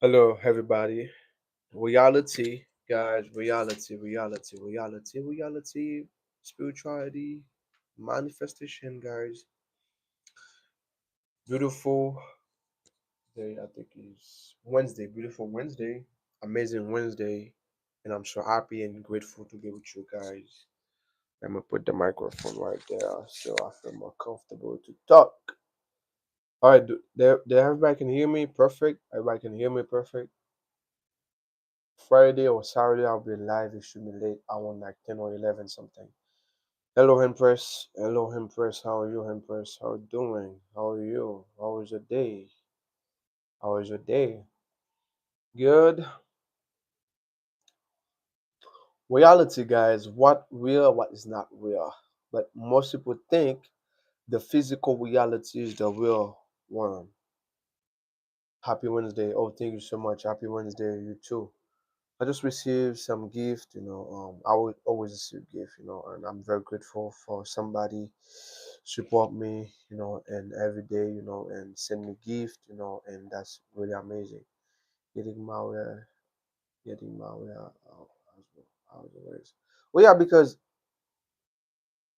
Hello, everybody. Reality, guys. Reality. Spirituality, manifestation, guys. Beautiful day. I think is Wednesday. Beautiful Wednesday. Amazing Wednesday. And I'm so happy and grateful to be with you guys. I'm gonna put the microphone right there so I feel more comfortable to talk. All right, everybody can hear me perfect. Everybody can hear me perfect. Friday or Saturday, I'll be live. It should be late. I want like 10 or 11 something. Hello, Empress. Hello, Empress. How are you, Empress? How are you doing? How are you? How was your day? How was your day? Good. Reality, guys. What real, what is not real. But most people think the physical reality is the real one. Happy Wednesday. Oh, thank you so much. Happy Wednesday. You too. I just received some gift, I would always receive gift, and I'm very grateful for somebody support me, and every day, and send me gift, and that's really amazing. Getting my getting my as well as well, yeah, because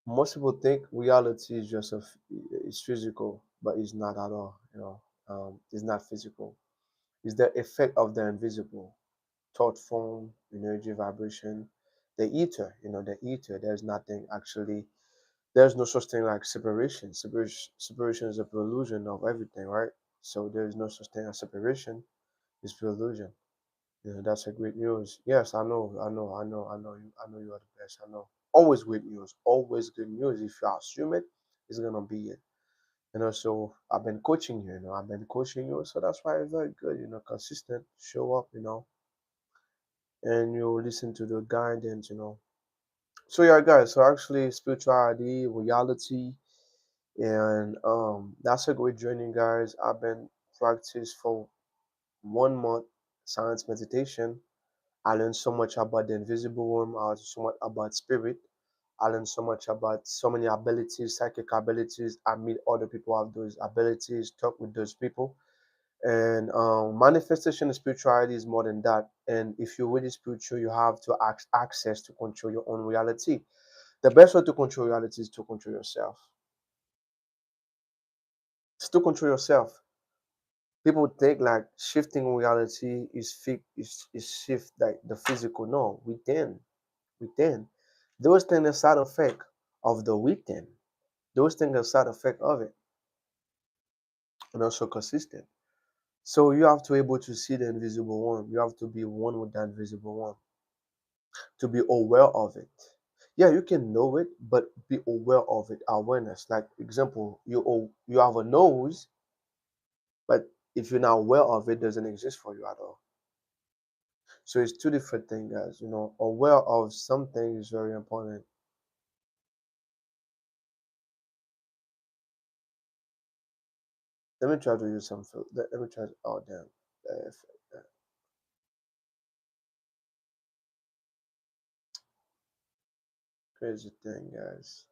most people think reality is just it's physical, but it's not at all, it's not physical. It's the effect of the invisible thought form, energy, vibration, the ether, the ether. There's nothing actually, there's no such thing like separation. Separation is a pure illusion of everything, right? So there's no such thing as separation. It's pure illusion. That's a great news. Yes, I know you are the best. I know. Always great news. Always good news. If you assume it, it's gonna be it. So I've been coaching you, I've been coaching you, so that's why it's very good, consistent, show up, and you listen to the guidance, So yeah, guys. So actually, spirituality, reality, and that's a great journey, guys. I've been practice for 1 month science meditation. I learned so much about the invisible realm. I learned so much about spirit. I learned so much about so many abilities, psychic abilities. I meet other people who have those abilities, talk with those people. And manifestation of spirituality is more than that. And if you're really spiritual, you have to access to control your own reality. The best way to control reality is to control yourself. It's to control yourself. People think like shifting reality is shift like the physical. No, within. Those things are side effect of the within. Those things are side effect of it, and also consistent. So you have to able to see the invisible one. You have to be one with that invisible one, to be aware of it. Yeah, you can know it, but be aware of it. Awareness. Like example, you have a nose, but if you're not aware of it, doesn't exist for you at all. So it's two different things, guys. Aware of something is very important. Let me try to use some. Let me try. Oh damn, that crazy thing, guys.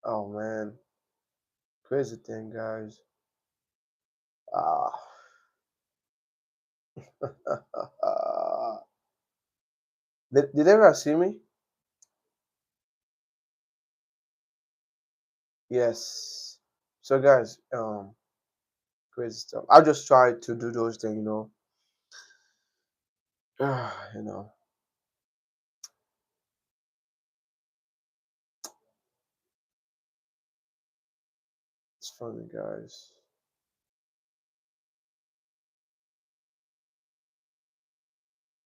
Oh man, crazy thing, guys. Ah. Did they ever see me? Yes. So guys, crazy stuff. I just try to do those things, you know, it's funny, guys.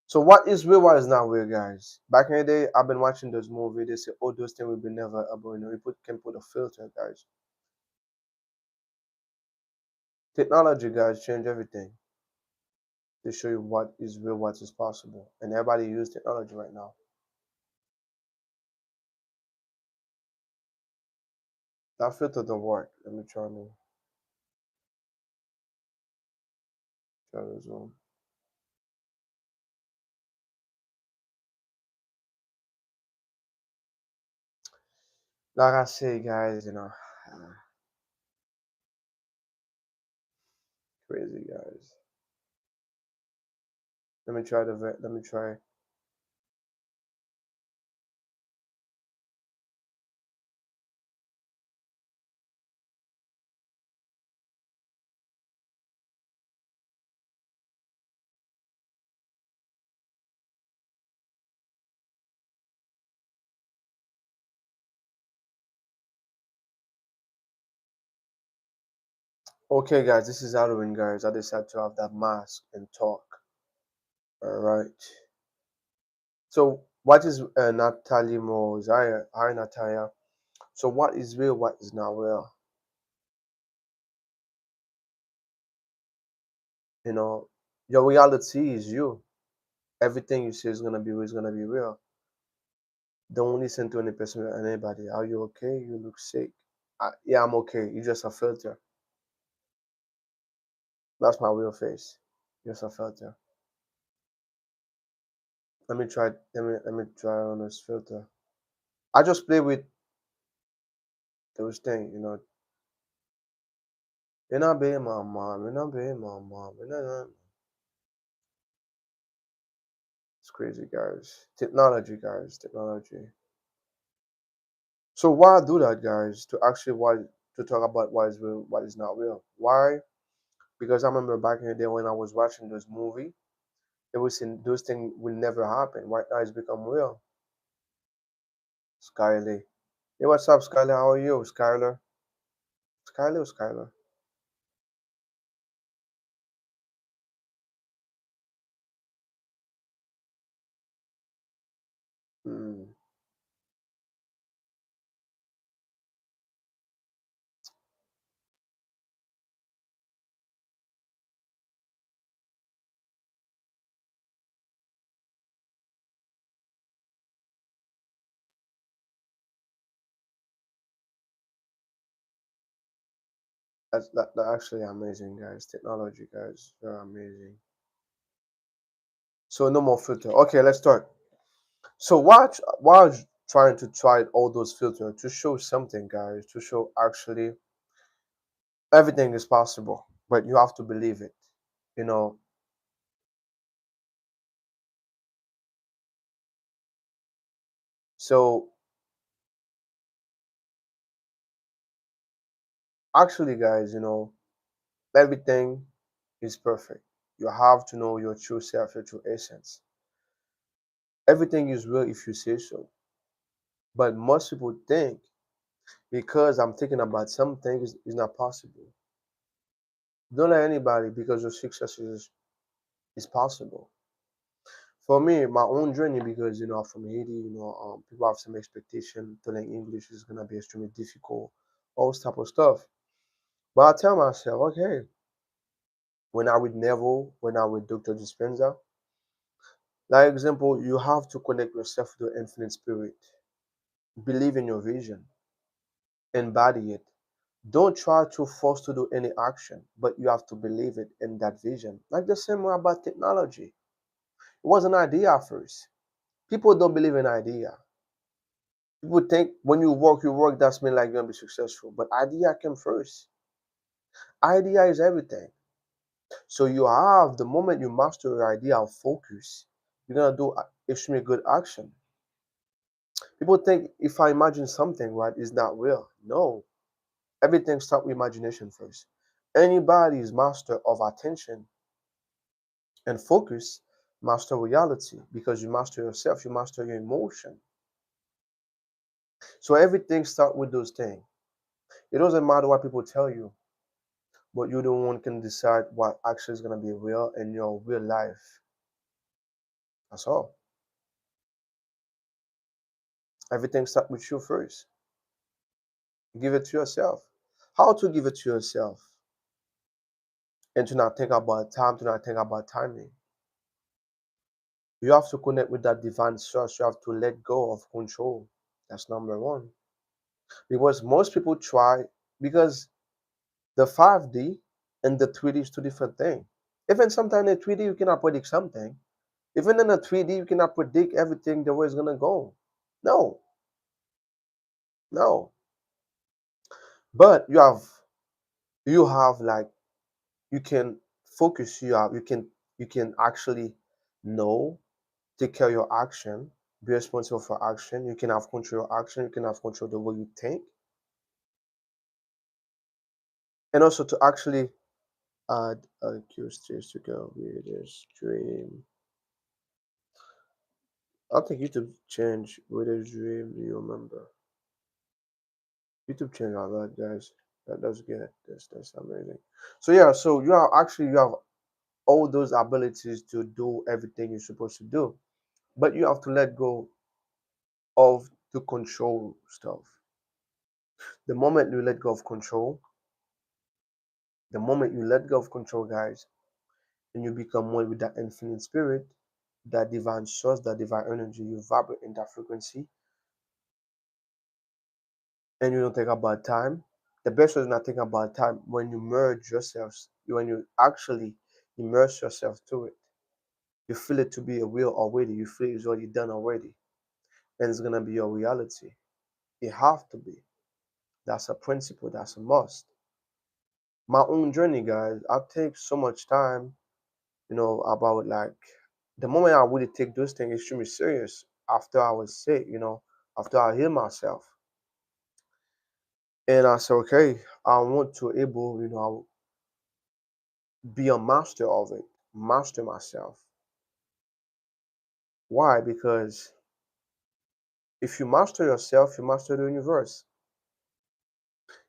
So what is real, what is not real, guys? Back in the day, I've been watching those movies. They say, "Oh, those things will be never able." You can put a filter, guys. Technology, guys, change everything to show you what is real, what is possible, and everybody use technology right now. That filter don't work. Let me try to zoom. Like I say, guys, Crazy guys. Let me try let me try. Okay, guys, this is Halloween, guys. I decided to have that mask and talk. All right. So, what is Natalie Mo's? Hi, Natalia. So, what is real? What is not real? You know, your reality is you. Everything you say is gonna be real. Don't listen to any person, anybody. Are you okay? You look sick. Yeah, I'm okay. You just a filter. That's my real face. Just a filter. Let me try. Let me try on this filter. I just play with those things. You're not being my mom. You're not being my mom. It's crazy, guys. Technology, guys. Technology. So why do that, guys? To talk about what is real, what is not real. Why? Because I remember back in the day when I was watching those movies, it was in those things will never happen. Right now it's become real. Skyler. Hey, what's up, Skyler? How are you, Skyler? Skyler, Skyler. Hmm. That actually amazing, guys. Technology, guys, very amazing. So no more filter. Okay, let's start. So why trying to try all those filters to show something, guys, to show actually everything is possible, but you have to believe it. You know. So actually, guys, everything is perfect. You have to know your true self, your true essence. Everything is real if you say so. But most people think because I'm thinking about something is not possible. Don't let anybody because your success is possible. For me, my own journey, because from Haiti, people have some expectation to learn English is gonna be extremely difficult, all this type of stuff. But I tell myself, okay, when I with Neville, when I with Dr. Dispenza, like example, you have to connect yourself to the infinite spirit. Believe in your vision, embody it. Don't try to force to do any action, but you have to believe it in that vision. Like the same way about technology. It was an idea first. People don't believe in idea. People think when you work, that's mean like you're gonna be successful. But idea came first. Idea is everything. So you have the moment you master your idea of focus, you're gonna do extremely good action. People think if I imagine something, right, is not real. No. Everything starts with imagination first. Anybody is master of attention and focus, master reality because you master yourself, you master your emotion. So everything starts with those things. It doesn't matter what people tell you, but you're the one can decide what actually is gonna be real in your real life. That's all. Everything starts with you first. Give it to yourself. How to give it to yourself and to not think about time, to not think about timing. You have to connect with that divine source. You have to let go of control. That's number one. Because most people try, because the 5D and the 3D is two different things. Even sometimes in 3D you cannot predict something. Even in a 3D you cannot predict everything the way it's gonna go. No, no. But you have like You can focus you out. You can actually know, take care of your action, be responsible for action. You can have control of action. You can have control of the way you think, and also to actually add a cue stage to go with this dream. I think YouTube changed with a dream. Do you remember? YouTube changed a lot, guys. That's good. That's amazing. So yeah, so you have all those abilities to do everything you're supposed to do, but you have to let go of the control stuff. The moment you let go of control, the moment you let go of control, guys, and you become one with that infinite spirit, that divine source, that divine energy, you vibrate in that frequency, and you don't think about time. The best way is not thinking about time when you merge yourselves, when you actually immerse yourself to it. You feel it to be a real already. You feel it's already done already, and it's gonna be your reality. It have to be. That's a principle. That's a must. My own journey, guys. I take so much time, about like the moment I really take those things extremely serious after I was sick, after I healed myself. And I said, okay, I want to able, be a master of it, master myself. Why? Because if you master yourself, you master the universe.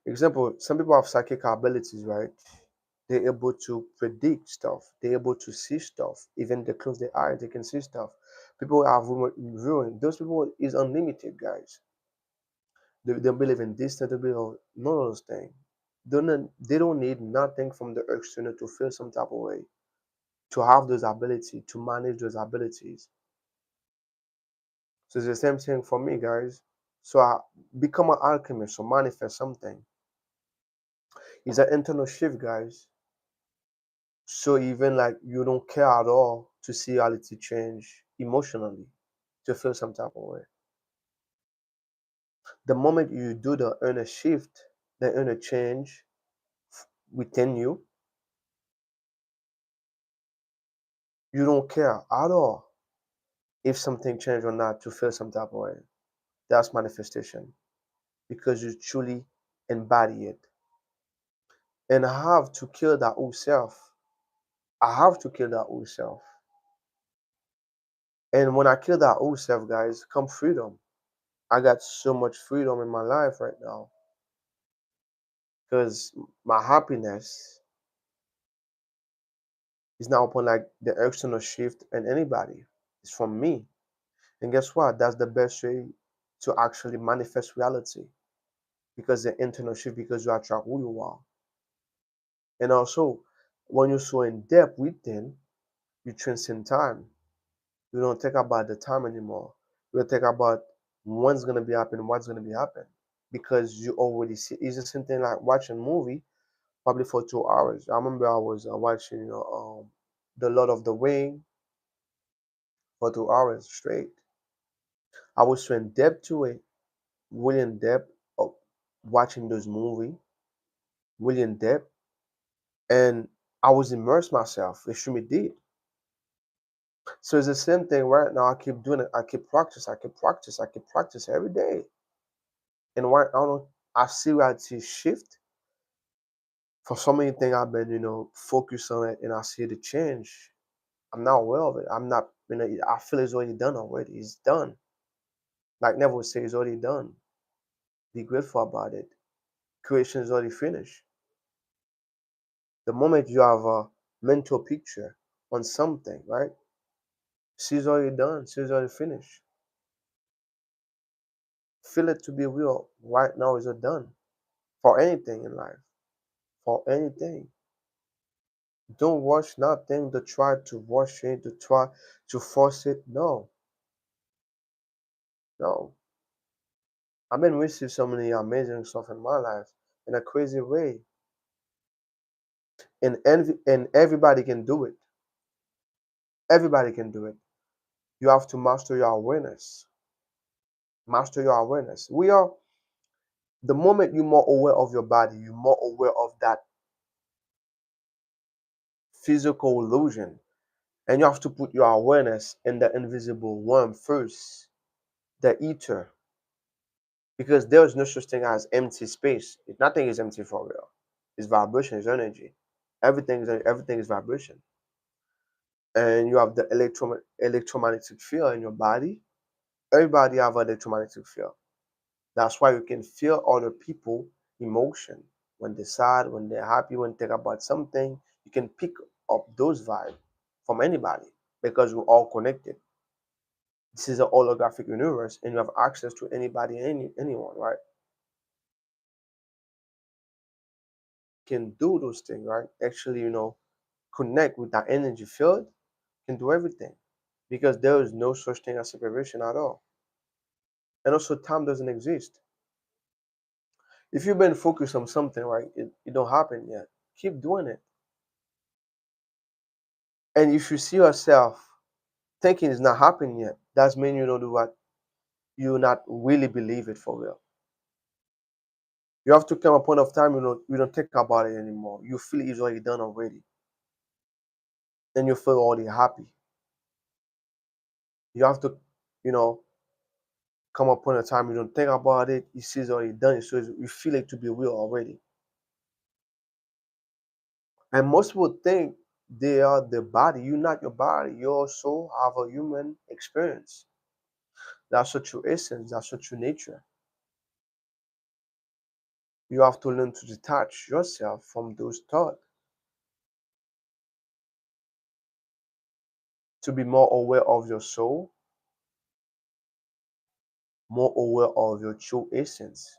Example, some people have psychic abilities, right? They're able to predict stuff. They're able to see stuff. Even they close their eyes, they can see stuff. People have viewing. Those people is unlimited, guys. They don't believe in this, they don't believe in none of those things. They don't need nothing from the external to feel some type of way, to have those abilities, to manage those abilities. So it's the same thing for me, guys. So I become an alchemist, so manifest something. It's an internal shift, guys. So even like you don't care at all to see reality change emotionally, to feel some type of way. The moment you do the inner shift, the inner change within you, you don't care at all if something changed or not to feel some type of way. That's manifestation because you truly embody it. And I have to kill that old self. I have to kill that old self. And when I kill that old self, guys, come freedom. I got so much freedom in my life right now because my happiness is now upon like the external shift and anybody. It's from me. And guess what? That's the best way to actually manifest reality because the internal shift, because you attract who you are. And also, when you're so in depth within, you transcend time. You don't think about the time anymore. You don't think about when's gonna be happening, what's gonna be happening. Because you already see it's the same thing like watching a movie probably for 2 hours. I remember I was watching The Lord of the Ring for 2 hours straight. I was so in depth to it, really in depth of watching those movie, really in depth, and I was immersed myself, extremely deep. So it's the same thing right now. I keep doing it. I keep practice. I keep practice. I keep practice every day. And right now, I see reality shift for so many things. I've been, focused on it, and I see the change. I'm not aware of it. I'm not, I feel it's already done already. It's done. Like Neville would say, it's already done. Be grateful about it. Creation is already finished. The moment you have a mental picture on something, right? She's already done. She's already finished. Feel it to be real. Right now is done. For anything in life. For anything. Don't rush nothing to try to rush it, to try to force it. No, no. I've been receiving so many amazing stuff in my life in a crazy way. And everybody can do it. Everybody can do it. You have to master your awareness. Master your awareness. We are the moment you're more aware of your body, you're more aware of that physical illusion. And you have to put your awareness in the invisible one first, the ether, because there is no such thing as empty space. Nothing is empty for real. It's vibration, it's energy. Everything is vibration. And you have the electromagnetic field in your body. Everybody have an electromagnetic field. That's why you can feel other people emotion when they're sad, when they're happy, when they think about something. You can pick up those vibes from anybody because we're all connected. This is a holographic universe, and you have access to anybody, anyone, right? Can do those things, right? Actually, connect with that energy field, can do everything because there is no such thing as separation at all. And also, time doesn't exist. If you've been focused on something, right, it don't happen yet. Keep doing it. And if you see yourself thinking it's not happening yet, that's mean you don't do what you not really believe it for real. You have to come a point of time you don't think about it anymore. You feel it's already done already. Then you feel already happy. You have to, you know, come upon a time you don't think about it. You see it's already done. So you feel it to be real already. And most people think they are the body. You're not your body. You also have a human experience. That's your true essence. That's your true nature. You have to learn to detach yourself from those thoughts to be more aware of your soul, more aware of your true essence.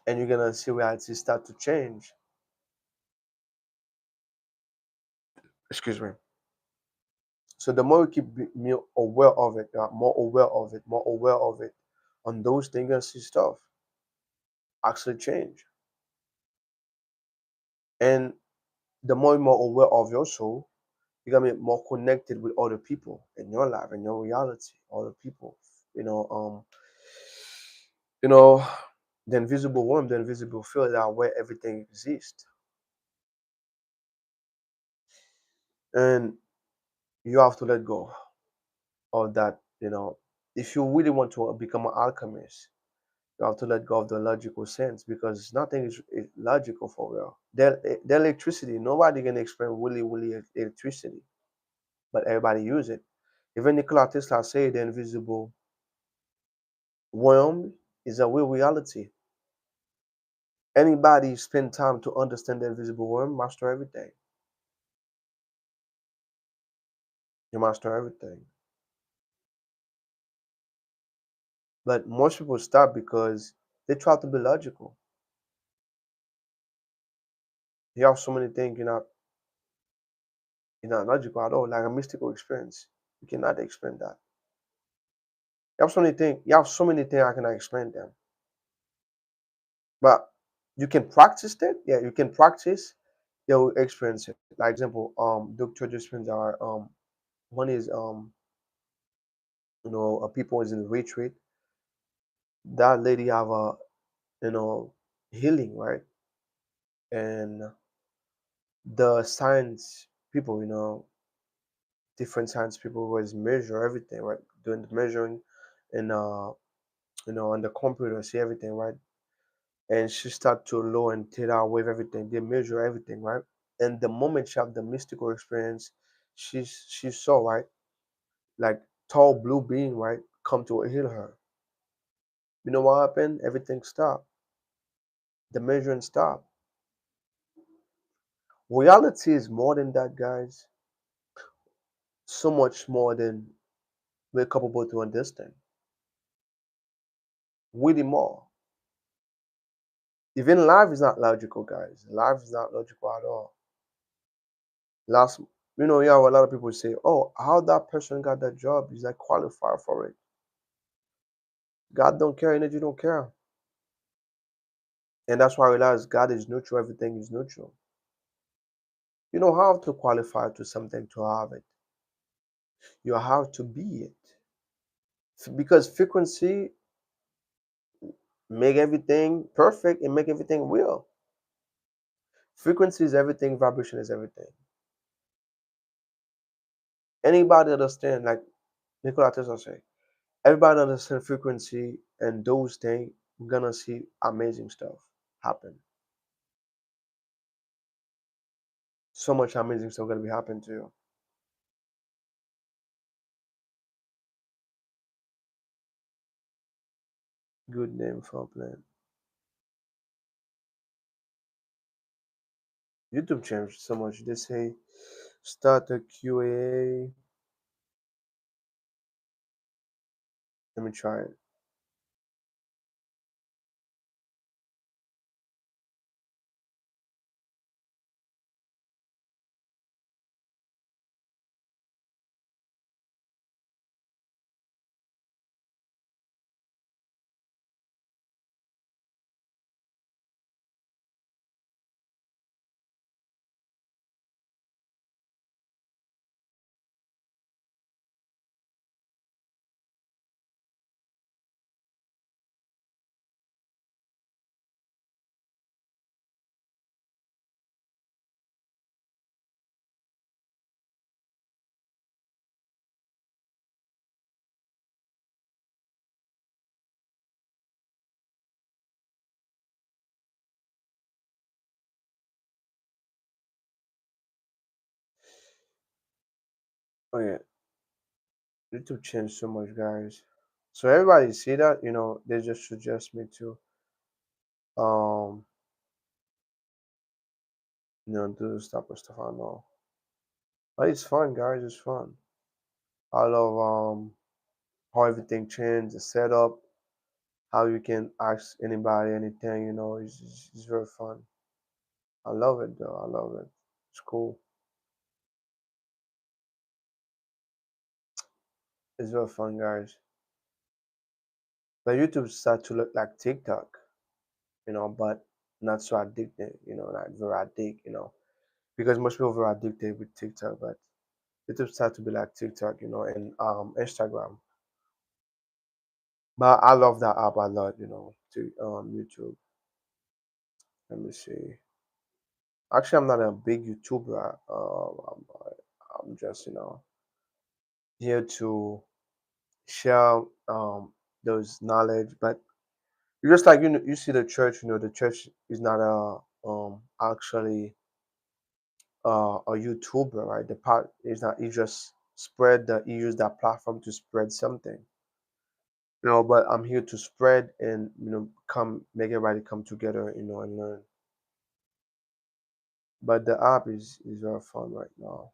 And you're gonna see reality start to change. Excuse me. So the more you keep more aware of it, more aware of it, more aware of it, on those things, you're gonna see stuff actually change. And the more you're more aware of your soul, you're gonna be more connected with other people in your life, in your reality, other people. You know, um, you know, the invisible world, the invisible field are where everything exists. And you have to let go of that. If you really want to become an alchemist, you have to let go of the logical sense because nothing is logical for real. The electricity, nobody can explain really electricity, but everybody use it. Even Nikola Tesla said the invisible realm is a real reality. Anybody spend time to understand the invisible realm, master everything. You master everything. But most people stop because they try to be logical. You have so many things you're not logical at all, like a mystical experience. You cannot explain that. You have so many things I cannot explain them. But you can practice it. Yeah, you can practice, you'll experience it. Like example, Dr. Disciplines are one is people is in the retreat. That lady have a healing, right? And the science people, different science people was measure everything, right? Doing the measuring and on the computer, see everything, right? And she start to low and theta wave everything. They measure everything, right? And the moment she have the mystical experience, she saw, right, like tall blue being, right, come to heal her. You know what happened? Everything stopped. The measuring stopped. Reality is more than that, guys. So much more than we're capable to understand. Really more. Even life is not logical, guys. Life is not logical at all. Last, you have a lot of people say, "Oh, how that person got that job? Is that qualified for it?" God don't care, energy don't care, and that's why I realize God is neutral. Everything is neutral. You don't have to qualify to something to have it. You have to be it, because frequency make everything perfect and make everything real. Frequency is everything, vibration is everything. Anybody understand, like Nikola Tesla say, everybody understand frequency and those things, we're gonna see amazing stuff happen. So much amazing stuff gonna be happening to you. Good name for a plan. YouTube changed so much. They say start a QA. Let me try it. Oh yeah, YouTube changed so much, guys. So everybody see that, they just suggest me to um, do this type of stuff. I know, but it's fun, guys. It's fun. I love how everything changed, the setup, how you can ask anybody anything. It's very fun. I love it though. I love it. It's cool. It's very fun, guys. But YouTube started to look like TikTok, but not so addicted, not very addicted, because most people are very addicted with TikTok, but YouTube started to be like TikTok, and Instagram. But I love that app a lot, to YouTube. Let me see. Actually, I'm not a big YouTuber. I'm just, here to share those knowledge. But you just like you see the church. The church is not a actually a YouTuber, right? The part is not, he just spread the he used that platform to spread something. But I'm here to spread and come make everybody come together, and learn. But the app is very fun right now.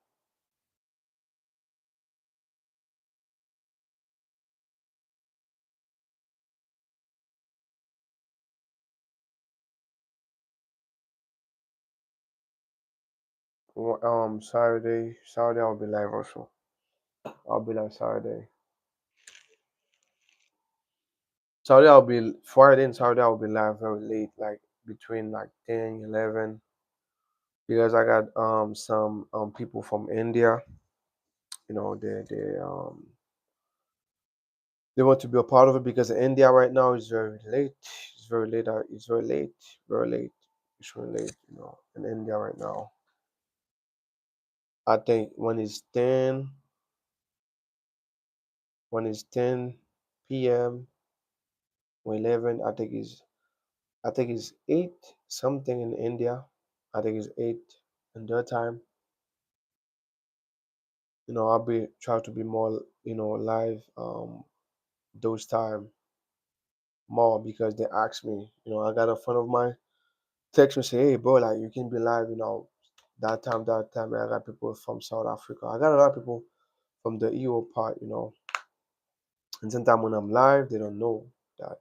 Saturday I'll be live also. I'll be live Saturday. Saturday I'll be Friday and Saturday I'll be live very late, like between like 10, 11, because I got some people from India. They want to be a part of it because India right now is very late. It's very late. It's very late. Very late. It's very late. In India right now. I think when it's 10 p.m. or 11, I think it's 8 something in India. I think it's 8 in their time. I'll be try to be more live those time more because they ask me. I got a friend of mine text me say, hey bro, like you can be live, that time. I got people from South Africa. I got a lot of people from the EU part, and sometimes when I'm live, they don't know that.